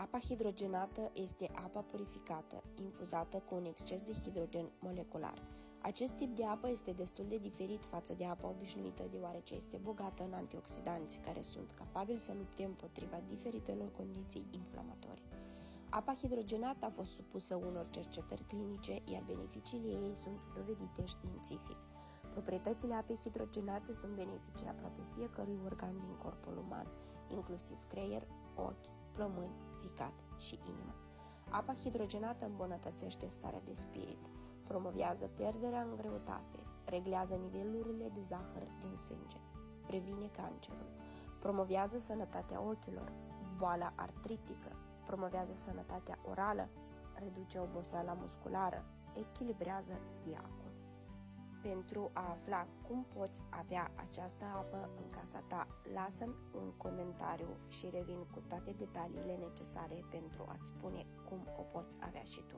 Apa hidrogenată este apa purificată, infuzată cu un exces de hidrogen molecular. Acest tip de apă este destul de diferit față de apa obișnuită, deoarece este bogată în antioxidanți care sunt capabili să lupte împotriva diferitelor condiții inflamatorii. Apa hidrogenată a fost supusă unor cercetări clinice, iar beneficiile ei sunt dovedite științific. Proprietățile apei hidrogenate sunt benefice aproape fiecărui organ din corpul uman, inclusiv creier, ochi, plămâni, ficat și inimă. Apa hidrogenată îmbunătățește starea de spirit, promovează pierderea în greutate, reglează nivelurile de zahăr din sânge, previne cancerul, promovează sănătatea ochilor, boala artritică, promovează sănătatea orală, reduce oboseala musculară, echilibrează viacul. Pentru a afla cum poți avea această apă în casa ta, lasă-mi un comentariu și revin cu toate detaliile necesare pentru a-ți spune cum o poți avea și tu.